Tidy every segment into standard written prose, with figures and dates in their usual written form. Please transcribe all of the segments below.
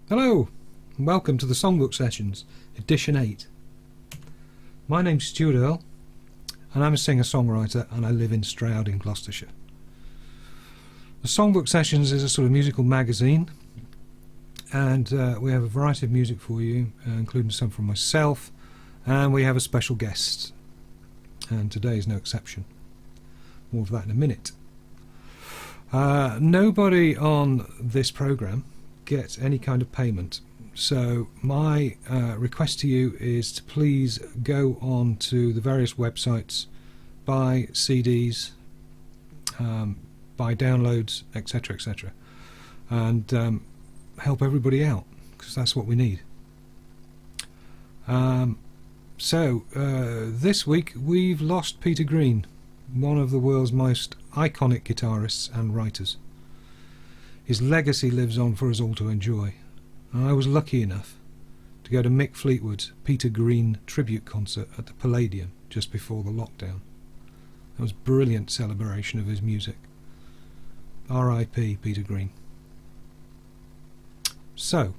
Hello, and welcome to the Songbook Sessions, Edition 8. My name's Stuart Earl, and I'm a singer-songwriter, and I live in Stroud in Gloucestershire. The Songbook Sessions is a sort of musical magazine, and we have a variety of music for you, including some from myself, and we have a special guest, and today is no exception. More of that in a minute. Nobody on this programme gets any kind of payment, so my request to you is to please go on to the various websites, buy CDs, buy downloads, etc, etc, and help everybody out, because that's what we need. This week we've lost Peter Green, one of the world's most iconic guitarists and writers. His legacy lives on for us all to enjoy. And I was lucky enough to go to Mick Fleetwood's Peter Green tribute concert at the Palladium just before the lockdown. That was a brilliant celebration of his music. R.I.P. Peter Green. So,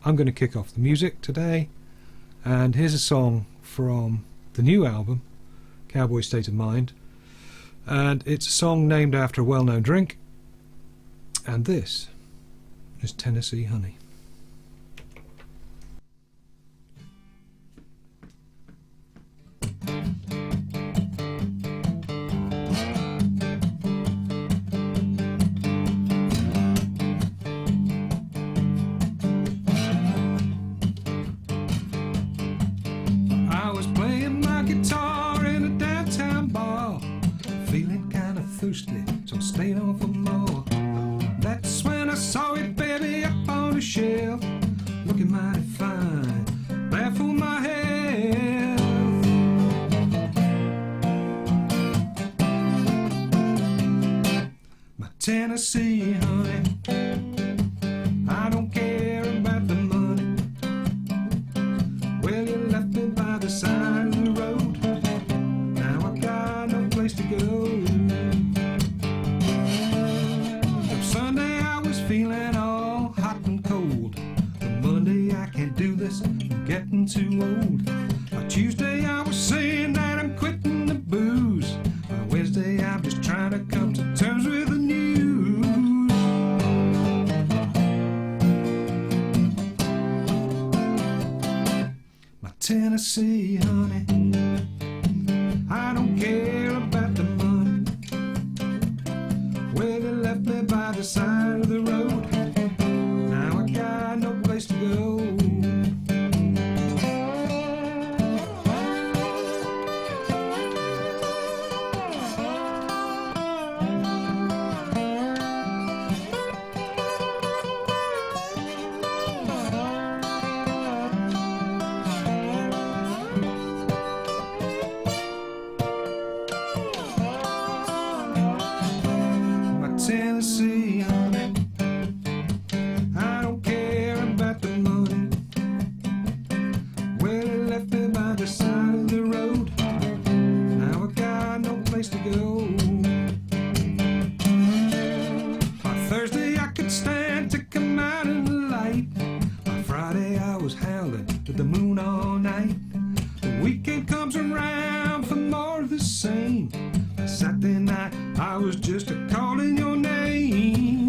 I'm going to kick off the music today, and here's a song from the new album, Cowboy State of Mind, and it's a song named after a well-known drink, and this is Tennessee Honey. I was playing my guitar in a downtown bar, feeling kinda thirsty, so I stayed on for more. That's when I saw it, baby, up on the shelf, looking mighty fine, bad for my health. My Tennessee honey, I don't care about the money. Well, you left me by the side of the road, now I got no place to go. Sunday I was feeling all hot and cold. On Monday I can't do this, I'm getting too old. By Tuesday I was saying that I'm quitting the booze. By Wednesday I'm just trying to come to terms with the news. My Tennessee honey, I don't care about the money. Well, you left me by the side of the road, now I got no place to go. Tennessee honey, I don't care about the money. Well, you left me by the side of the road, now I got no place to go. By Thursday I could stand to come out in the light. By Friday I was howling at the moon all night. The weekend comes around for more of the same. By Saturday night I was just calling your name.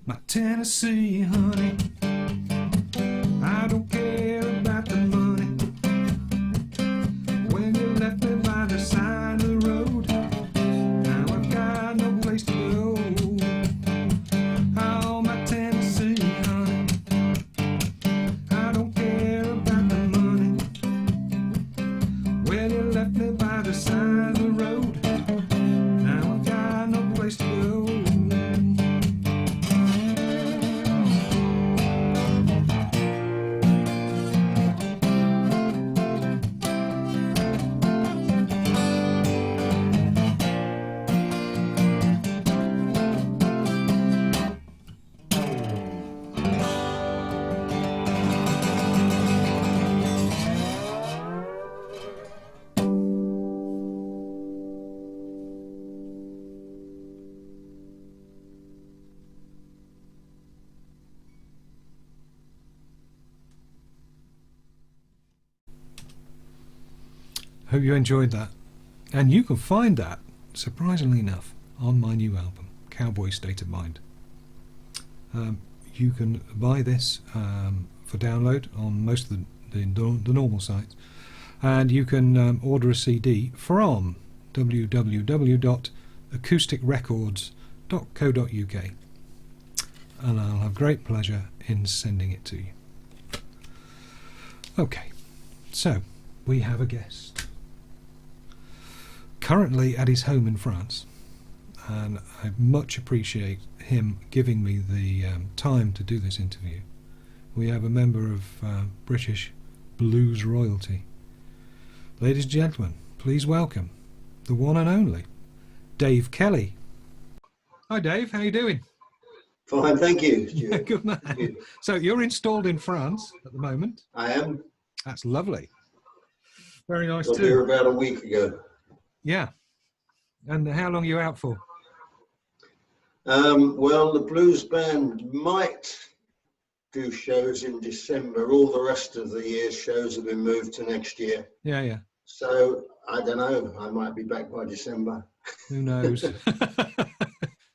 My Tennessee honey, I don't care about the money. When you left me by the side of the road, now I've got no place to go. Oh, my Tennessee honey, I don't care about the money. Well, you left me by the side of the road, now I've got no place to go. Hope you enjoyed that. And you can find that, surprisingly enough, on my new album, Cowboy State of Mind. You can buy this for download on most of the normal sites, and you can order a CD from www.acousticrecords.co.uk, and I'll have great pleasure in sending it to you. Okay, so we have a guest currently at his home in France, and I much appreciate him giving me the time to do this interview. We have a member of British blues royalty. Ladies and gentlemen, please welcome the one and only Dave Kelly. Hi Dave, how you doing? Fine, thank you, Stuart. Good man. You. So you're installed in France at the moment? I am. That's lovely. Very nice Got too. here about a week ago. Yeah. And how long are you out for? Well, the blues band might do shows in December. All the rest of the year's shows have been moved to next year. Yeah, yeah. So I don't know. I might be back by December. Who knows?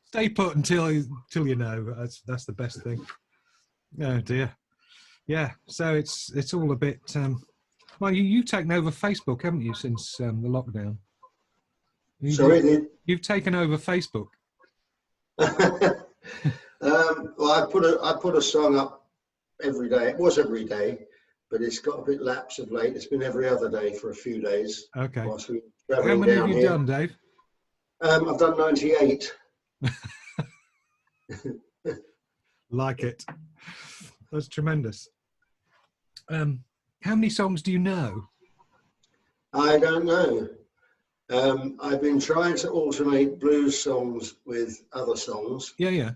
Stay put until you know. That's the best thing. Oh dear. Yeah. So it's all a bit. Well, you've taken over Facebook, haven't you, since the lockdown? You've taken over Facebook. Well, I put a song up every day. It was every day, but it's got a bit lapse of late. It's been every other day for a few days. Okay. How many have you done, Dave? I've done 98. Like it. That's tremendous. How many songs do you know? I don't know. I've been trying to alternate blues songs with other songs. Yeah, yeah.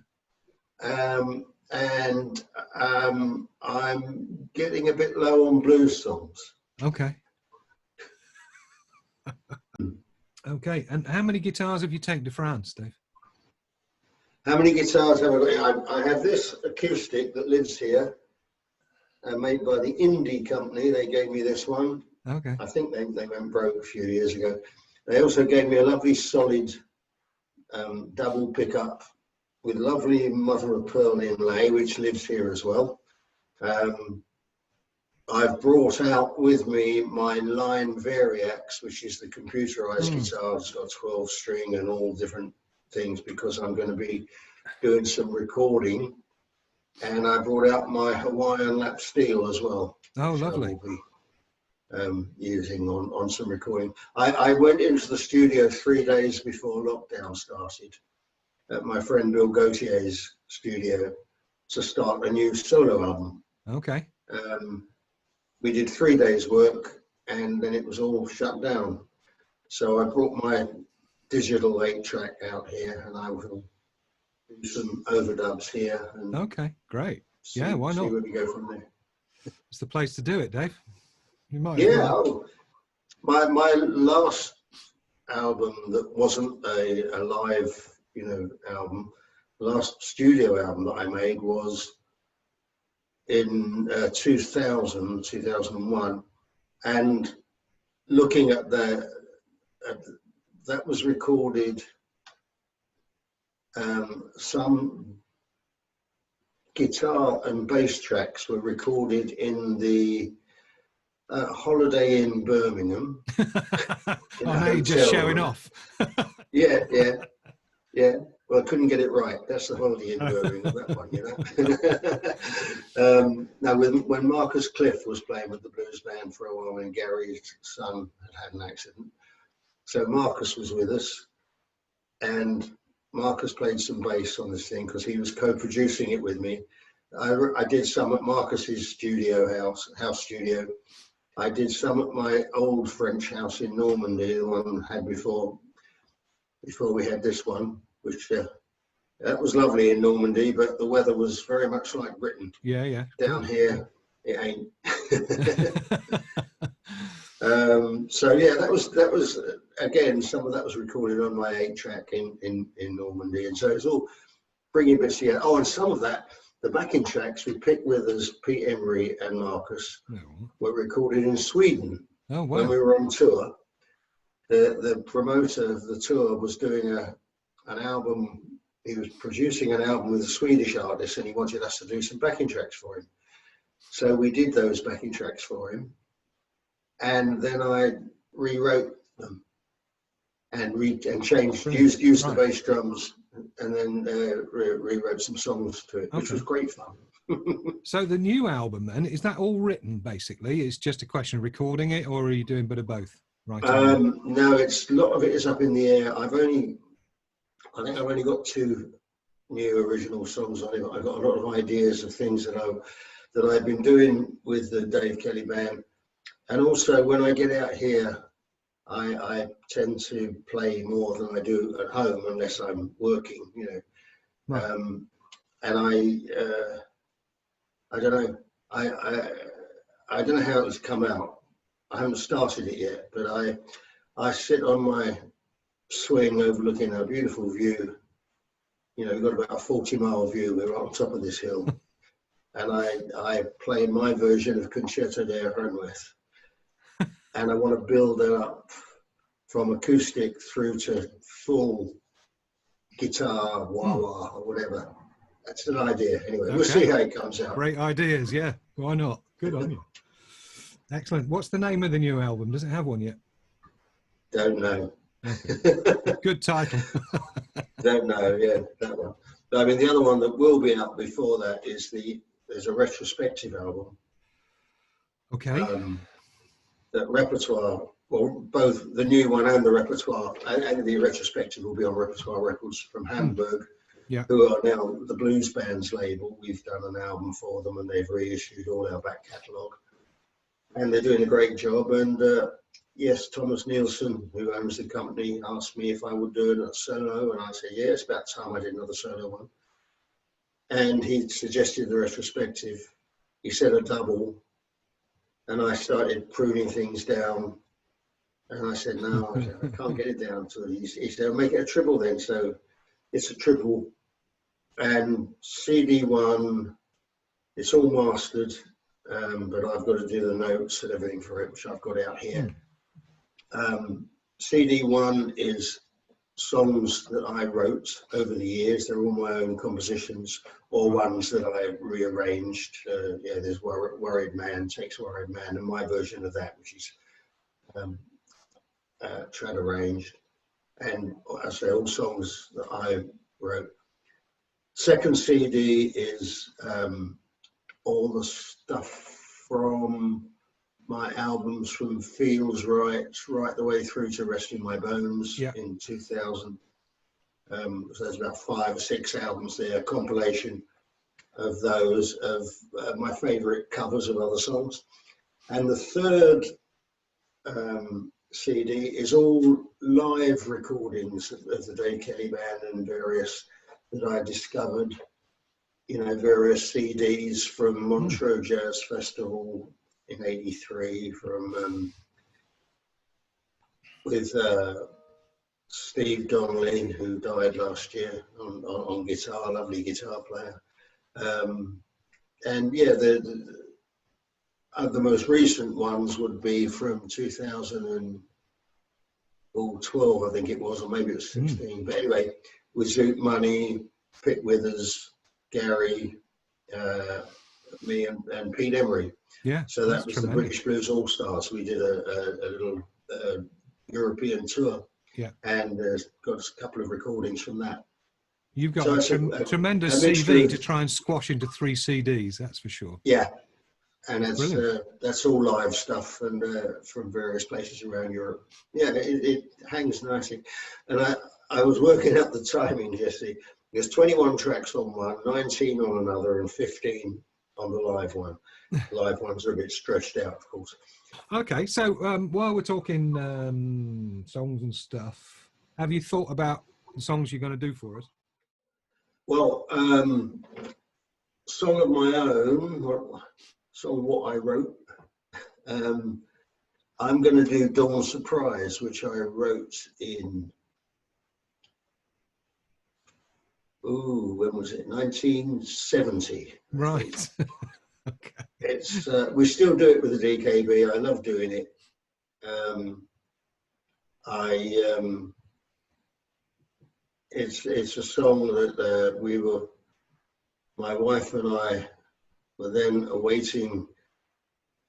And I'm getting a bit low on blues songs. Okay. Okay. And how many guitars have you taken to France, Dave? How many guitars have I got? I have this acoustic that lives here, made by the Indie Company. They gave me this one. Okay. I think they went broke a few years ago. They also gave me a lovely solid double pickup with lovely mother of pearl inlay, which lives here as well. I've brought out with me my Line Variax, which is the computerized guitar. It's got 12 string and all different things because I'm going to be doing some recording. And I brought out my Hawaiian lap steel as well. Oh, lovely. I will be using on some recording. I went into the studio 3 days before lockdown started at my friend Bill Gautier's studio to start a new solo album. Okay. We did 3 days work and then it was all shut down. So I brought my digital 8-track out here and I will do some overdubs here. And okay, great. Yeah, why not? See where we go from there. It's the place to do it, Dave. You might. Yeah. My last album that wasn't a live, album, last studio album that I made was in 2001, and looking at that was recorded. Some guitar and bass tracks were recorded in the Holiday Inn Birmingham. Now you're just showing off. Yeah. Well, I couldn't get it right. That's the Holiday Inn Birmingham, that one, Now, when Marcus Cliff was playing with the blues band for a while, when Gary's son had an accident, so Marcus was with us, and Marcus played some bass on this thing because he was co-producing it with me. I did some at Marcus's house studio. I did some at my old French house in Normandy, the one I had before we had this one, which that was lovely in Normandy, but the weather was very much like Britain. Yeah. Down here, it ain't. So yeah, that was again, some of that was recorded on my 8-track in Normandy, and so it's all bringing bits together. Oh, and some of that, the backing tracks with Pick Withers, Pete Emery, and Marcus were recorded in Sweden. Oh, wow. When we were on tour. the promoter of the tour was doing an album. He was producing an album with a Swedish artist, and he wanted us to do some backing tracks for him. So we did those backing tracks for him, and then I rewrote them and changed, used the bass drums, and then rewrote some songs to it, which was great fun. So the new album, then, is that all written basically? It's just a question of recording it, or are you doing a bit of both? Right. No, a lot of it is up in the air. I think I've only got 2 new original songs on it. I've got a lot of ideas of things that I've been doing with the Dave Kelly band, and also when I get out here, I tend to play more than I do at home unless I'm working, you know. Right. And I don't know. I don't know how it's come out. I haven't started it yet, but I sit on my swing overlooking a beautiful view. You know, we've got about a 40-mile view. We're on top of this hill. And I play my version of Concerto de Aranjuez. And I want to build it up from acoustic through to full guitar, wah-wah, or whatever. That's an idea. Anyway, we'll see how it comes out. Great ideas, yeah. Why not? Good on you. Excellent. What's the name of the new album? Does it have one yet? Don't know. Okay. Good title. Don't know, yeah, that one. But, I mean, the other one that will be out before that is there's a retrospective album. Okay. That repertoire, well, both the new one and the repertoire, and the retrospective will be on Repertoire Records from Hamburg, who are now the Blues Band's label. We've done an album for them, and they've reissued all our back catalogue. And they're doing a great job. And yes, Thomas Nielsen, who owns the company, asked me if I would do a solo, and I said, yeah, it's about time I did another solo one. And he suggested the retrospective. He said a double, and I started pruning things down. And I said, no, I can't get it down to it. He said, I'll make it a triple then. So it's a triple. And CD one, it's all mastered, but I've got to do the notes and everything for it, which I've got out here. CD one is songs that I wrote over the years. They're all my own compositions, or ones that I rearranged. There's Worried Man, Takes Worried Man, and my version of that, which is trad arranged. And I say all songs that I wrote. Second CD is all the stuff from my albums from Feels Right the way through to Resting My Bones in 2000. So there's about 5 or 6 albums there, a compilation of those, of my favourite covers of other songs. And the third CD is all live recordings of the Dave Kelly Band and various that I discovered, you know, various CDs from Montreux Jazz Festival in '83, from with Steve Donnelly, who died last year, on guitar, lovely guitar player. And yeah, the most recent ones would be from 2012, I think it was, or maybe it was 16. But anyway, with Zoot Money, Pete Withers, Gary, me, and Pete Emery. Yeah. So that was tremendous. The British Blues All Stars. We did a little European tour. Yeah. And got a couple of recordings from that. You've got a tremendous CV to try and squash into 3 CDs, that's for sure. Yeah. And that's all live stuff, and from various places around Europe. Yeah, it hangs nicely. And I was working out the timing, Jesse. There's 21 tracks on one, 19 on another, and 15 on the live one. Live ones are a bit stretched out, of course. Okay, so while we're talking songs and stuff, have you thought about the songs you're going to do for us? Well, song of my own, song what I wrote. I'm going to do Dawn Surprise, which I wrote in, when was it? 1970. Right. Okay. It's we still do it with the DKB. I love doing it. it's a song that my wife and I were then awaiting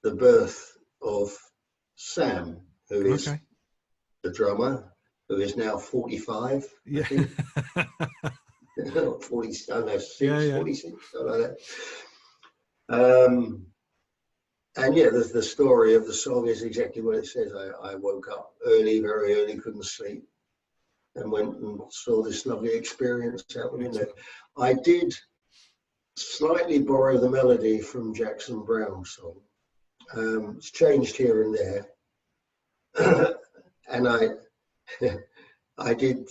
the birth of Sam, who is the drummer, who is now 45, Yeah. I think. 40, I don't know, 46, something like that. And yeah, the story of the song is exactly what it says. I woke up early, very early, couldn't sleep, and went and saw this lovely experience out the window. I did slightly borrow the melody from Jackson Browne's song. It's changed here and there. And I did,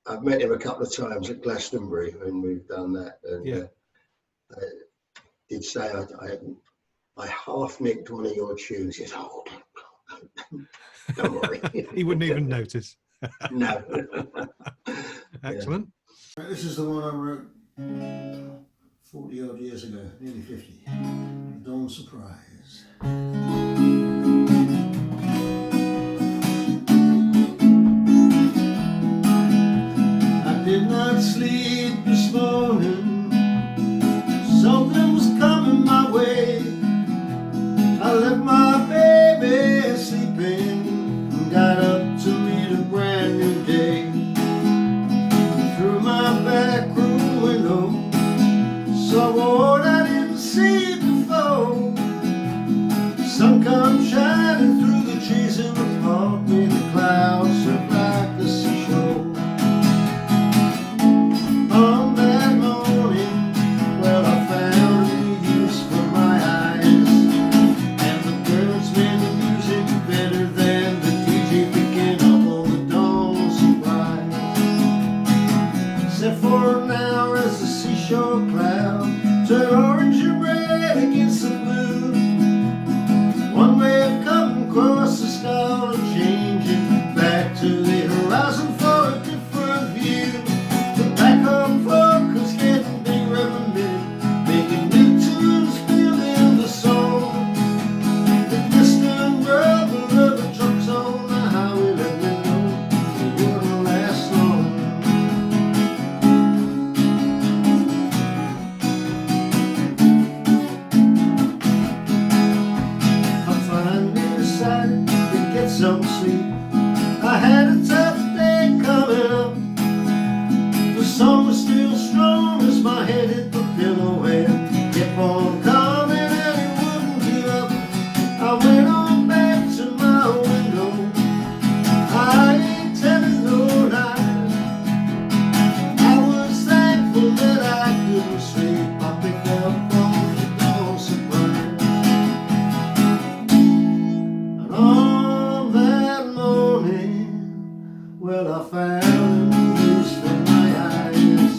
I've met him a couple of times at Glastonbury when we've done that. And I did say I half nicked one of your tunes. He said, oh, don't worry. He wouldn't even notice. No. Excellent. Right, this is the one I wrote 40 odd years ago, nearly 50. Dawn Surprise. I did not sleep this morning. Something was coming my way. I left my baby sleeping and got up to meet a brand new day. Through my back room window, saw what I didn't see before. Sun comes shining through the trees in the park, made the clouds look like the seashore. On that morning, well, I found a new use for my eyes, and the birds made the music better than the DJ picking up on the dawn surprise. Except for an hour as the seashore cloud turned orange and red against the blue. One wave coming across the sky and changing back to the horizon for a different view. The backup vocals getting bigger every minute, making new tunes, building the song. The distant rumble of the trucks on the highway let me know it wouldn't last long. I finally decided to get some sleep. I had a tough day coming up. The song was still strong as my head hit the pillow and kept on coming and it wouldn't give up. I went on back to my window. I ain't telling no lies. I was thankful that I couldn't sleep. I picked up on the dawn surprise. And on that morning, well, I found a new use for my eyes,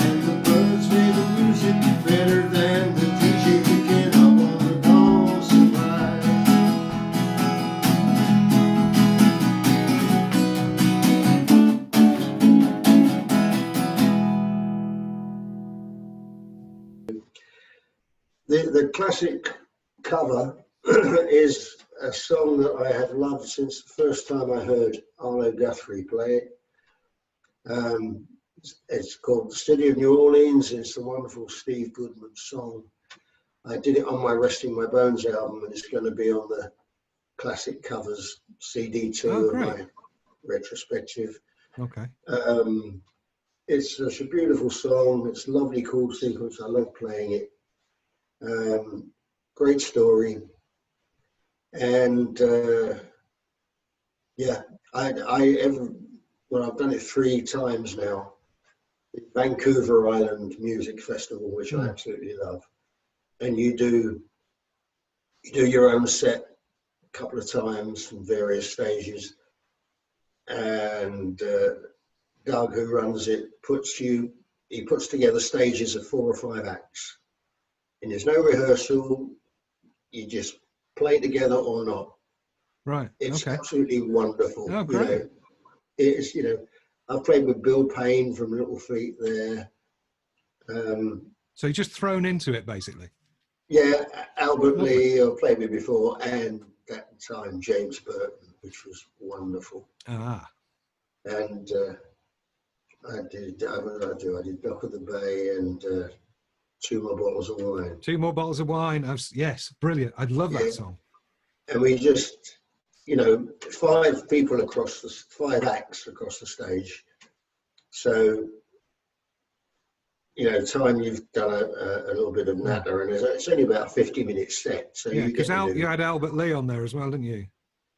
and the birds made the music better than the DJ picking up on the dawn surprise. The classic cover is a song that I have loved since the first time I heard Arlo Guthrie play it. It's called The City of New Orleans. It's the wonderful Steve Goodman song. I did it on my Resting My Bones album, and it's going to be on the classic covers CD2 Oh, of great. my retrospective. Okay. It's such a beautiful song. It's a lovely chord sequence. I love playing it. Great story. And yeah, I've done it 3 times now. The Vancouver Island Music Festival, which I absolutely love. And you do your own set a couple of times from various stages. And Doug, who runs it, puts together stages of 4 or 5 acts. And there's no rehearsal. You just play together or not. Right. It's Okay. absolutely wonderful. Oh, great. It's, I've played with Bill Payne from Little Feat there. So you're just thrown into it, basically. Yeah, Albert Lovely. Lee, I've played with before, and at the time, James Burton. which was wonderful. Ah, And I did Dock of the Bay and 2 more bottles of wine. 2 more bottles of wine. Yes, brilliant. I'd love that song. And we just, 5 people across 5 acts across the stage. So, time you've done a little bit of natter, and it's only about a 50-minute set. So yeah, because you had Albert Lee on there as well, didn't you?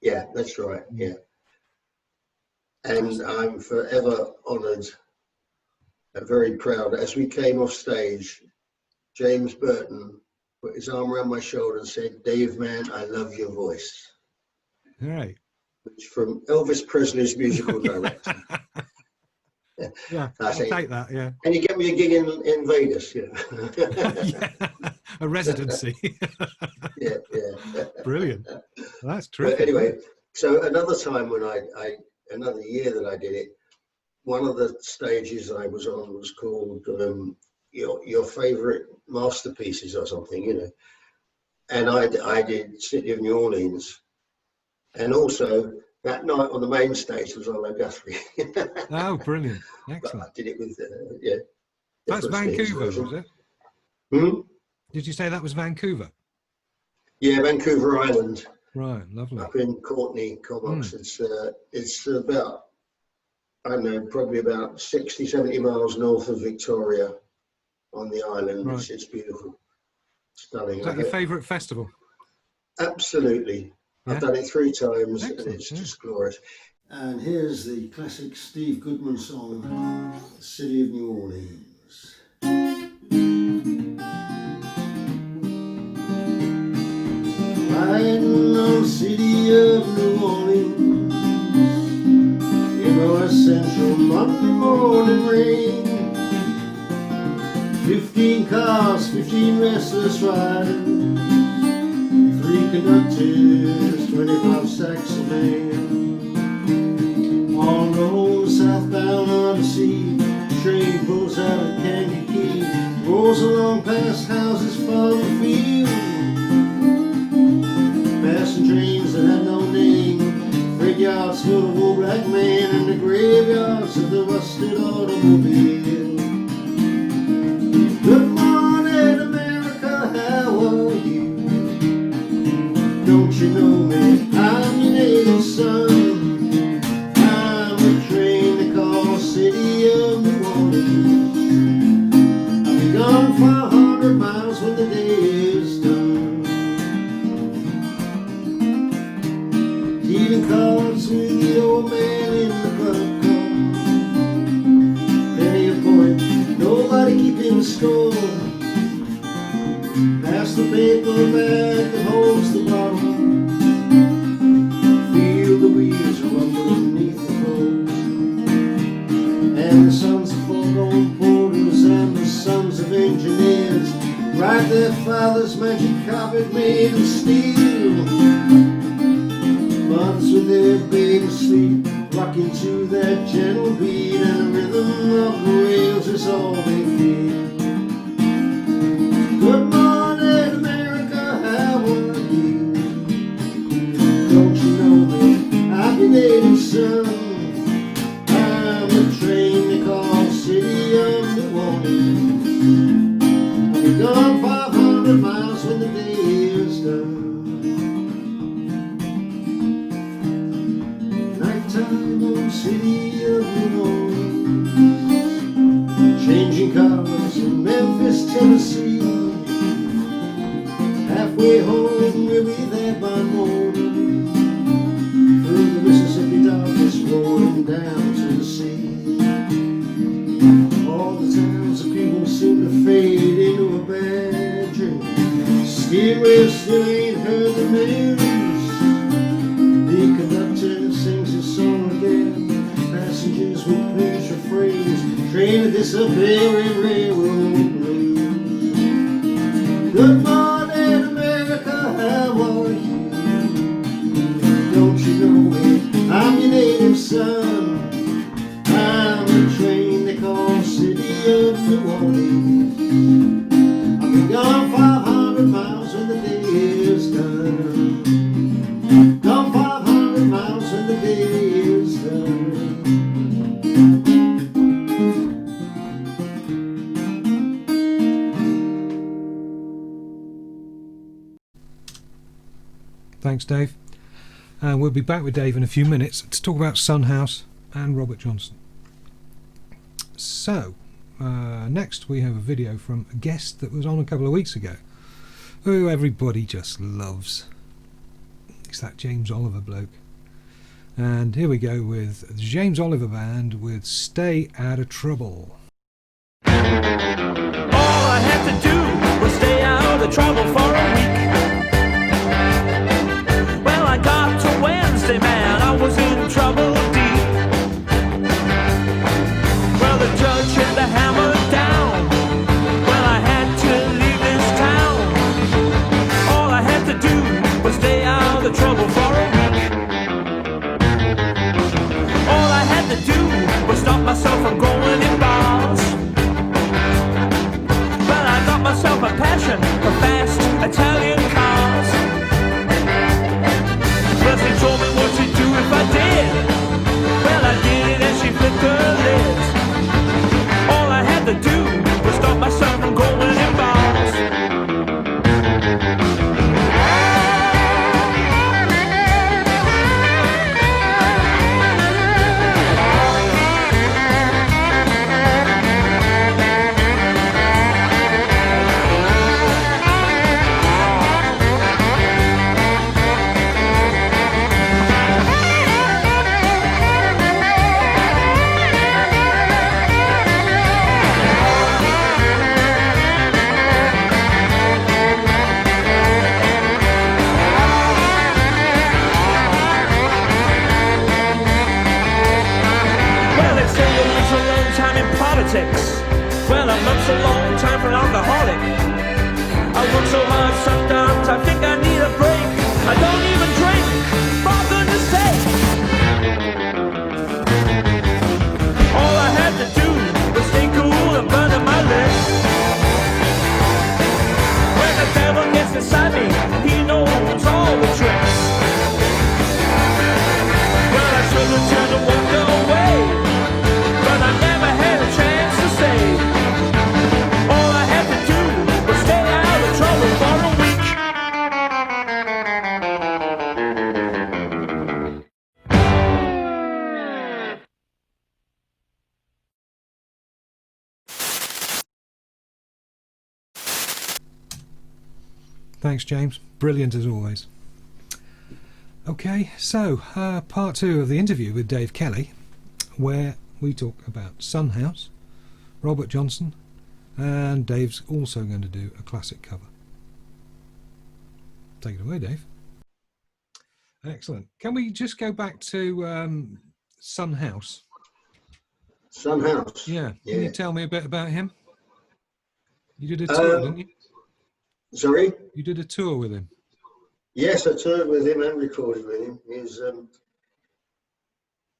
Yeah, that's right. Yeah. And I'm forever honoured and very proud. As we came off stage, James Burton put his arm around my shoulder and said, "Dave, man, I love your voice." All right. Which from Elvis Presley's musical director. Yeah, I'll take that, yeah. And you get me a gig in Vegas, Yeah, a residency. yeah. Brilliant. That's terrific. But anyway, so another time when another year that I did it, one of the stages I was on was called your favourite masterpieces or something, And I did City of New Orleans, and also that night on the main stage was Oliver Guthrie. Oh, brilliant! Excellent. But I did it with That's Vancouver, was it? Hmm? Did you say that was Vancouver? Yeah, Vancouver Island. Right, lovely. Up in Courtenay, Comox. It's about, I don't know, probably about 60, 70 miles north of Victoria on the island. Right. It's beautiful, stunning. Is that your favourite festival? Absolutely. Yeah? I've done it 3 times. Excellent, And it's just glorious. And here's the classic Steve Goodman song, City of New Orleans. Riding on the city of New Orleans in our essential Monday morning rain. 15 cars, 15 restless riders, 3 conductors, 25 sacks of man. On the road southbound on the sea, train pulls out of Kankakee, rolls along past houses from the field, passing trains that had no name, freight yards full of old black men, and the graveyards of the rusted automobile. Good morning, America, how are you? Don't you know me? I'm your native son. I'm the train they call City of New Orleans. I'll be gone 500 miles when the day is done. Dealing cards with the old man in the club car. Plenty of point, nobody keeping score. Pass the paper bag that holds the bottle. Feel the wheels rumble beneath the clothes. And the sons of foregone porters and the sons of engineers ride their father's magic carpet made of steel. Mothers with their babies sleep, rocking to that gentle beat, and the rhythm of the rails is all they feel. Good morning, America, how are you? Don't you know me? I'm your native son. I'm the train they call City of New Orleans. I'll be gone 500 miles when the day is done. Nighttime on City of New Orleans, changing cars in Memphis, Tennessee. Halfway home, we'll be there by morning. Through the Mississippi darkness, rolling down to the sea. All the towns of people seem to fade into a bad dream. Still, we still ain't heard the news. The conductor sings his song again. Passengers will please rephrase. Train to disappearing railroad blues. Good morning, America, how are you? Don't you know me? I'm your native son. I'm the train they call City of New Orleans. I'll be gone 500 miles when the day is done. Gone 500 miles Thanks, Dave. And we'll be back with Dave in a few minutes to talk about Son House and Robert Johnson. So, next we have a video from a guest that was on a couple of weeks ago, who everybody just loves. It's that James Oliver bloke. And here we go with the James Oliver Band with Stay Out of Trouble. All I had to do was stay out of trouble for a week. Well, I got to Wednesday, man, I was in trouble deep. Well, the judge hit the hammer down. Well, I had to leave this town. All I had to do was stay out of trouble for a week. All I had to do was stop myself from going in bars. But I got myself a passion for fast Italian cars. Plus they told me what to do if I did. Well, I did it and she flipped her lids. All I had to do was stop myself from going in bars. Well, a month's a long time for an alcoholic. I work so hard sometimes I think I need a break. I don't even drink, for goodness sake. All I had to do was stay cool and burn my lips. When the devil gets inside me, he knows all the tricks. Well, I should have turned and walked away, but I never had a chance to say. All I had to do was stay out of trouble for a week. Thanks, James. Brilliant as always. Okay, so part 2 of the interview with Dave Kelly, where we talk about Son House, Robert Johnson, and Dave's also going to do a classic cover. Take it away, Dave. Excellent. Can we just go back to Son House? Son House. Yeah. Yeah. Can you tell me a bit about him? You did a tour, didn't you? Sorry? You did a tour with him. Yes, I toured with him and recorded with him.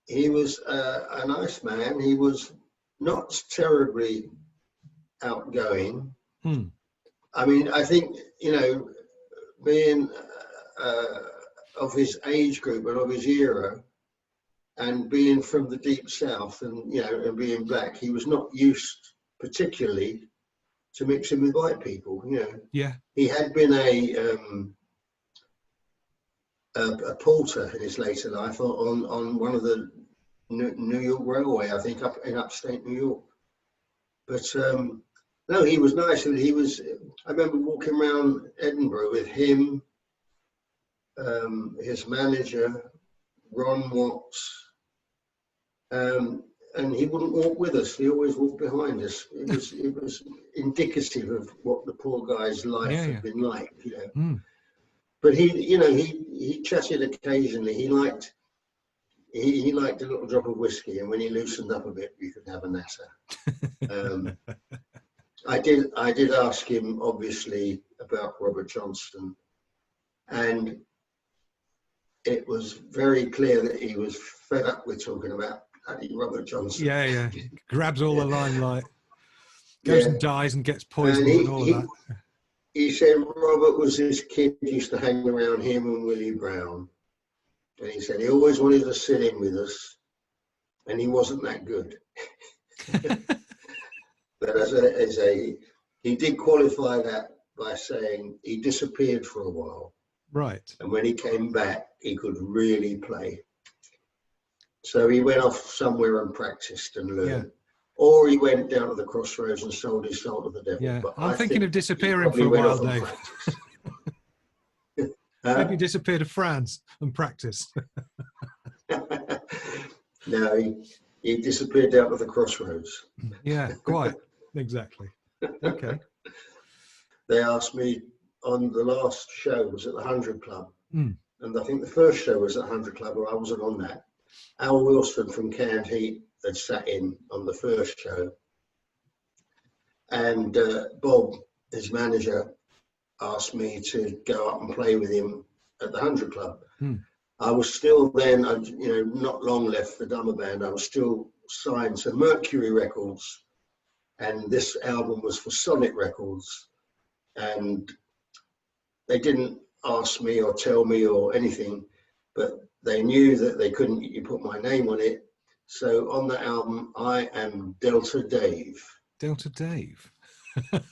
He was a nice man. He was not terribly outgoing. I mean, I think, you know, being of his age group and of his era, and being from the deep south, and you know, and being black, he was not used particularly to mixing with white people. You know, Yeah. he had been a porter in his later life on one of the New York Railway, I think, up in upstate New York. But no, he was nice. He was. I remember walking around Edinburgh with him, his manager, Ron Watts, and he wouldn't walk with us. He always walked behind us. It was indicative of what the poor guy's life had been like, you know. But he chatted occasionally. He liked a little drop of whiskey, and when he loosened up a bit, you could have a natter. I did ask him, obviously, about Robert Johnson, and it was very clear that he was fed up with talking about Robert Johnson. Yeah. Grabs all the limelight, goes and dies and gets poisoned and all of that. He said Robert was this kid who used to hang around him and Willie Brown. And he said he always wanted to sit in with us, and he wasn't that good. But he did qualify that by saying he disappeared for a while. Right. And when he came back, he could really play. So he went off somewhere and practiced and learned. Yeah. Or he went down to the crossroads and sold his soul to the devil. Yeah. But I'm I thinking think of he disappearing for probably a went while, off and Dave. practiced. Maybe disappear to France and practice. No, he disappeared down to the crossroads. Yeah, quite. Exactly. Okay. They asked me on the last show was at the 100 Club. Mm. And I think the first show was at 100 Club, where I wasn't on that. Al Wilson from Canned Heat had sat in on the first show. And Bob, his manager, asked me to go up and play with him at the 100 Club. Mm. I was still then, not long left the Dummer Band. I was still signed to Mercury Records. And this album was for Sonic Records. And they didn't ask me or tell me or anything, but they knew that they couldn't get you put my name on it. So on the album, I am Delta Dave. Delta Dave.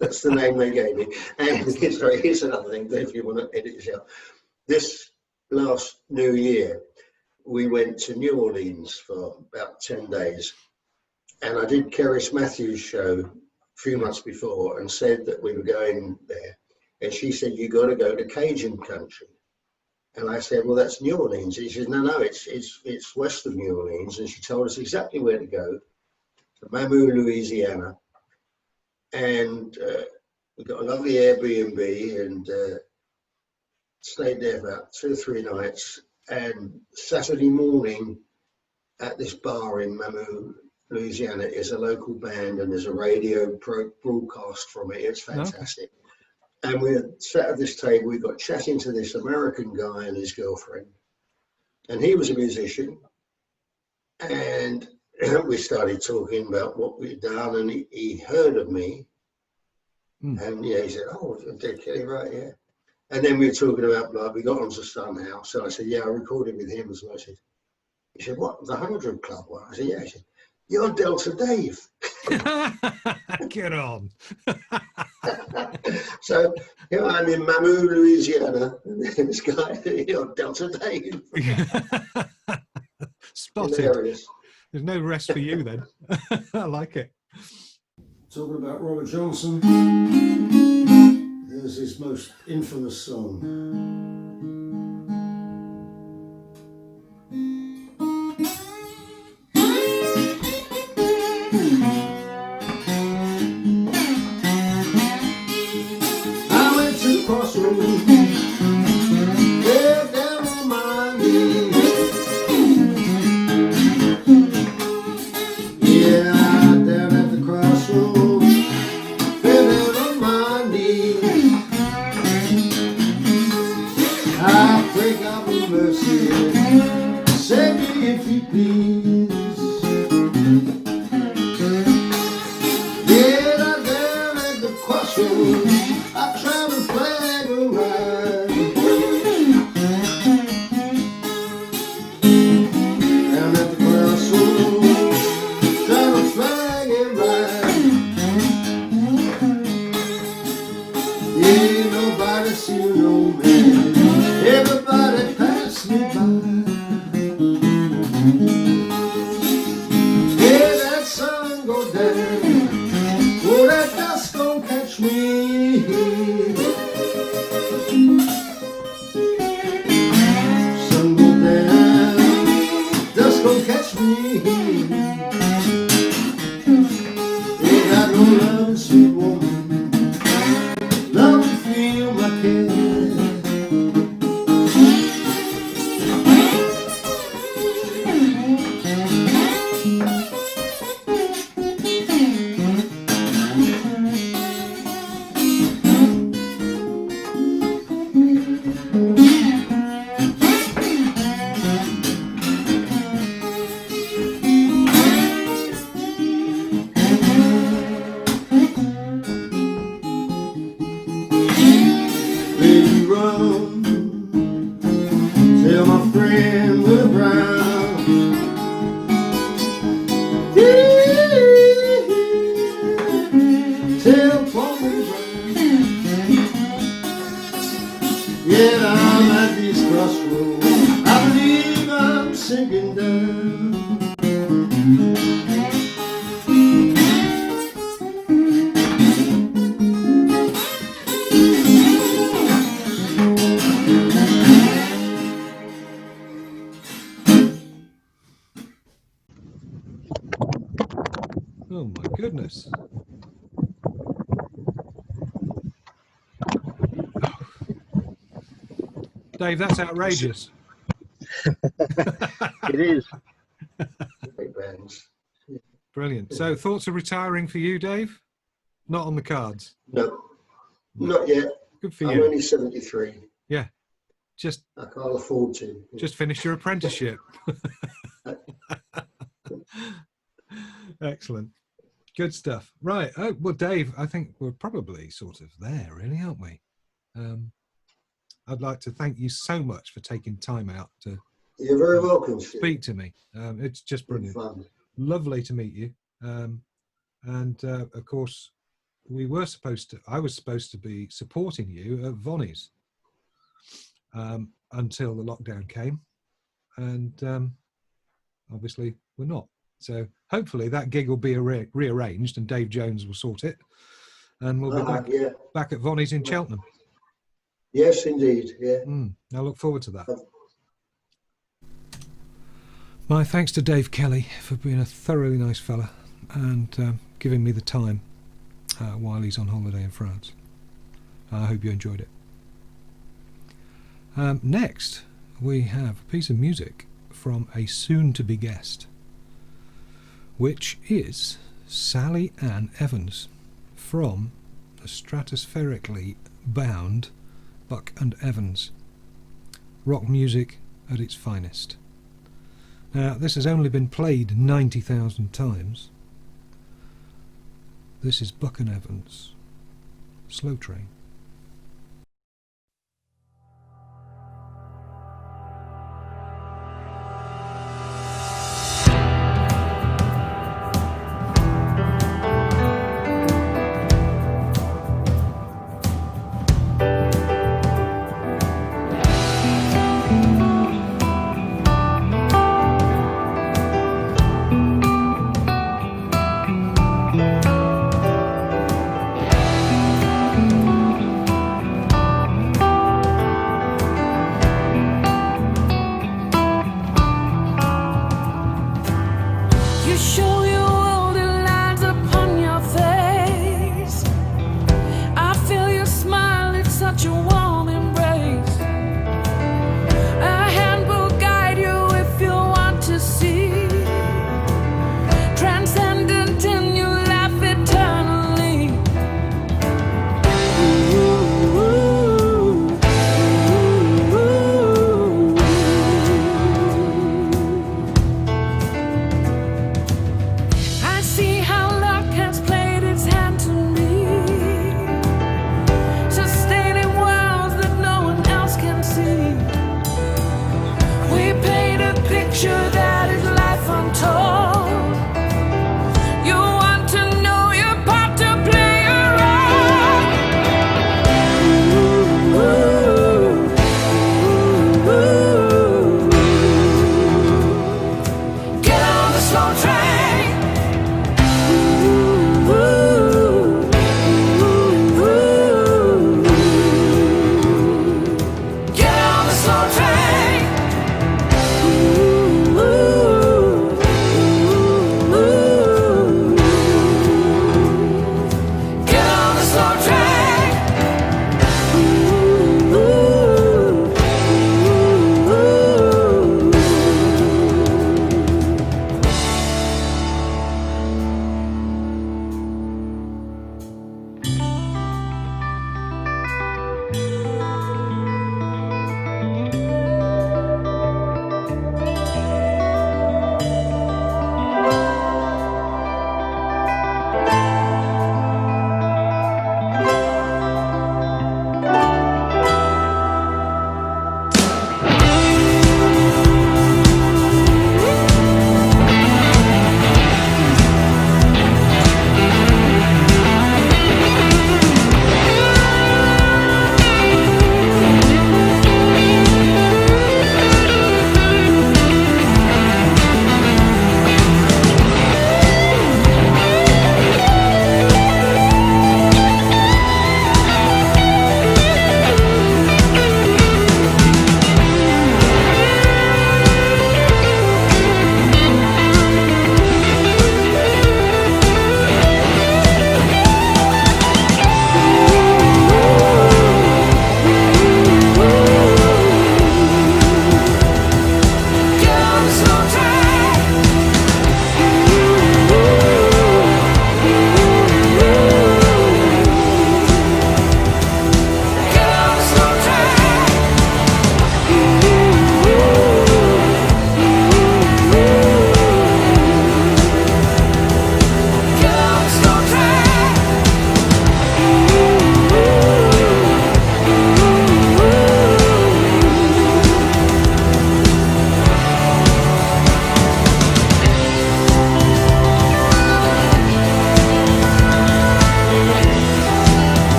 That's the name they gave me. And sorry, here's another thing, if you want to edit this out. This last New Year, we went to New Orleans for about 10 days. And I did Keris Matthews' show a few months before and said that we were going there. And she said, you got to go to Cajun country. And I said, well, that's New Orleans. He said, no, it's west of New Orleans. And she told us exactly where to go, to Mamou, Louisiana. And we got a lovely Airbnb and stayed there for about 2 or 3 nights. And Saturday morning at this bar in Mamou, Louisiana, is a local band and there's a radio broadcast from it. It's fantastic. Okay. And we sat at this table, we got chatting to this American guy and his girlfriend. And he was a musician. And we started talking about what we'd done, and he heard of me. Mm. And he said, oh, Dead Kelly, right, yeah. And then we were talking about blood. We got onto Sun House. So I said, yeah, I recorded with him as well. He said, what, the 100 Club one? I said, yeah. He said, you're Delta Dave. Get on. So here I'm in Mamou, Louisiana, and this guy, you're Delta Dave. Spotted. Hilarious. There's no rest for you then. I like it. Talking about Robert Johnson, there's his most infamous song. Oh my goodness. Dave, that's outrageous. It is. Big bands. Brilliant. So, thoughts of retiring for you, Dave? Not on the cards. No, not yet. Good for I'm you. only 73. Yeah. Just I can't afford to. finished your apprenticeship. Excellent. Good stuff. Right. Oh, well, Dave, I think we're probably sort of there, really, aren't we? I'd like to thank you so much for taking time out to You're very welcome, Stu. speak to me. It's just Been brilliant. fun. Lovely to meet you. And of course, I was supposed to be supporting you at Vonnie's until the lockdown came, and obviously we're not. So hopefully that gig will be rearranged, and Dave Jones will sort it, and we'll be back at Vonnie's in Cheltenham. Yes, indeed. Yeah. I look forward to that. My thanks to Dave Kelly for being a thoroughly nice fella and giving me the time while he's on holiday in France. I hope you enjoyed it. Next, we have a piece of music from a soon-to-be guest, which is Sally Ann Evans from the stratospherically bound Buck and Evans. Rock music at its finest. Now, this has only been played 90,000 times. This is Buck and Evans, Slow Train.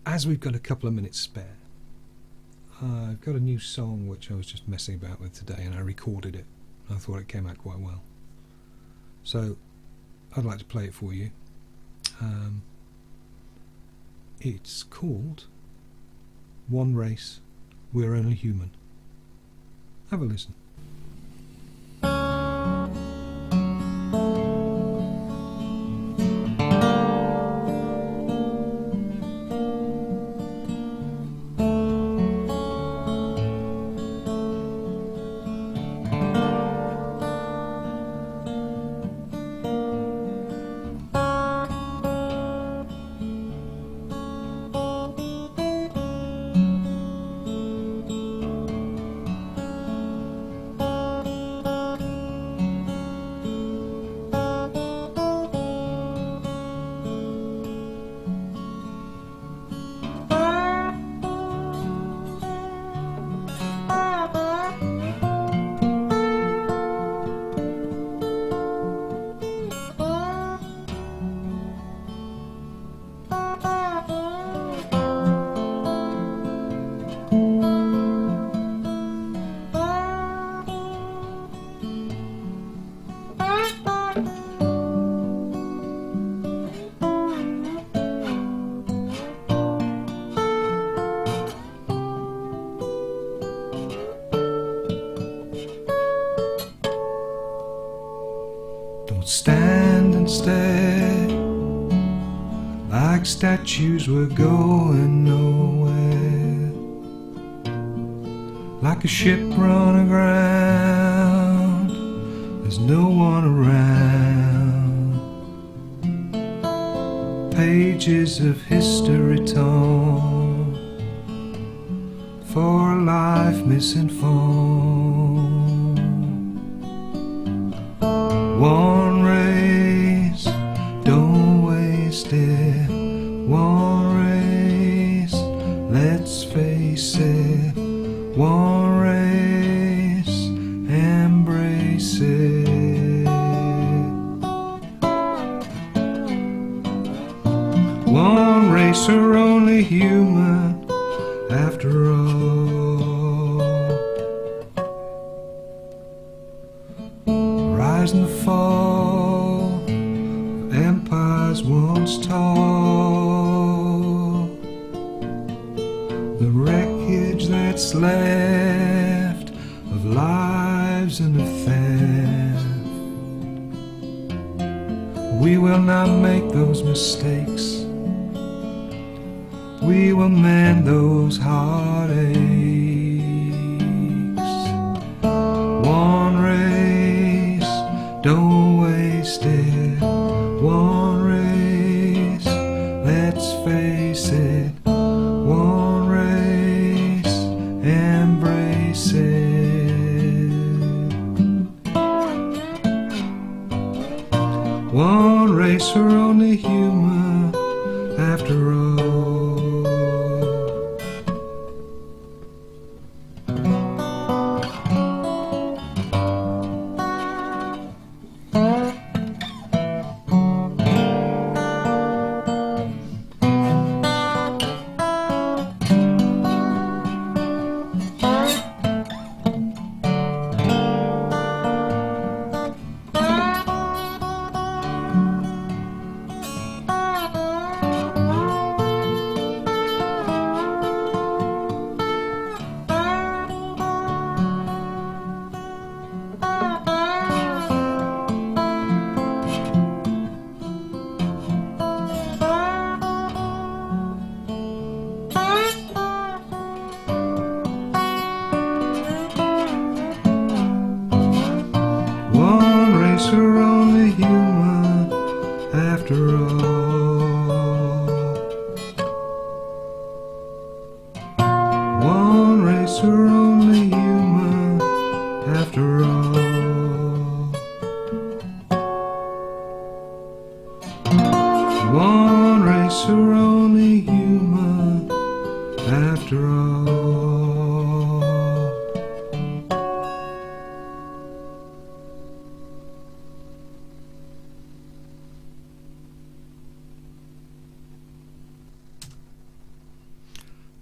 as we've got a couple of minutes spare, I've got a new song which I was just messing about with today, and I recorded it. I thought it came out quite well. So I'd like to play it for you. It's called One Race, We're Only Human. Have a listen. Don't stand and stare like statues we're going nowhere, like a ship run aground, there's no one around. Pages of history torn for a life misinformed. One race, don't waste it. One race, let's face it. One race, embrace it. One race, we're only human after all. Rise and the fall of empires once tall, the wreckage that's left of lives and of theft. We will not make those mistakes, we will mend those heartaches. One race, don't waste it. One race, let's face it. One race, embrace it. One race, we're only human after all. We're only human after all. One race, we're only human after all. One race, we're only human after all.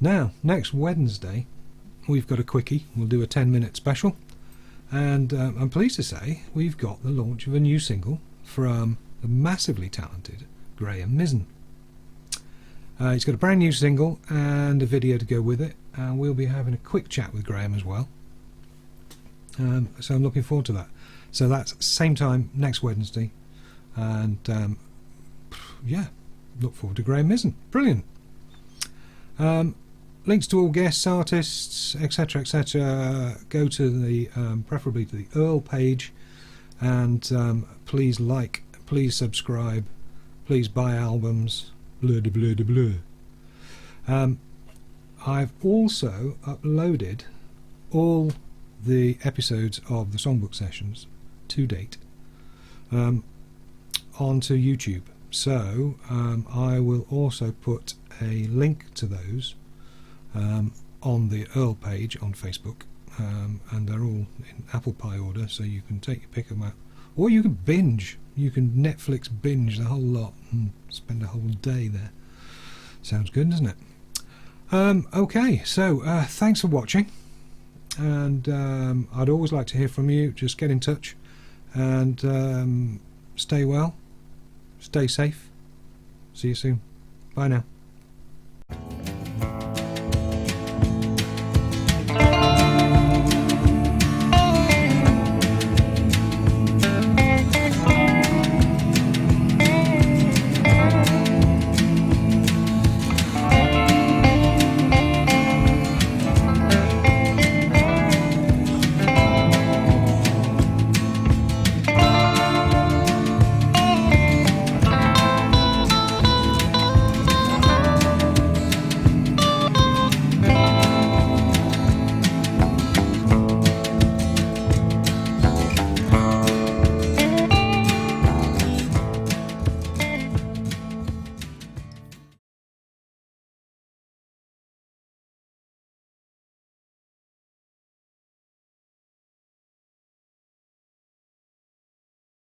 Now, next Wednesday, we've got a quickie. We'll do a 10-minute special. And I'm pleased to say we've got the launch of a new single from the massively talented Graham Mizzen. He's got a brand new single and a video to go with it, and we'll be having a quick chat with Graham as well. So I'm looking forward to that. So that's same time next Wednesday, and yeah, look forward to Graham Mizzen. Brilliant. Links to all guests, artists, etc., etc. Go to the preferably to the Earl page, and please like, please subscribe, please buy albums. Blur de blur de blur. I've also uploaded all the episodes of the Songbook Sessions to date onto YouTube. So I will also put a link to those on the Earl page on Facebook, and they're all in apple pie order, so you can take your pick of them out, or you can binge. You can Netflix binge the whole lot and spend a whole day there. Sounds good, doesn't it? Okay, so thanks for watching, and I'd always like to hear from you. Just get in touch, and stay well, stay safe. See you soon. Bye now.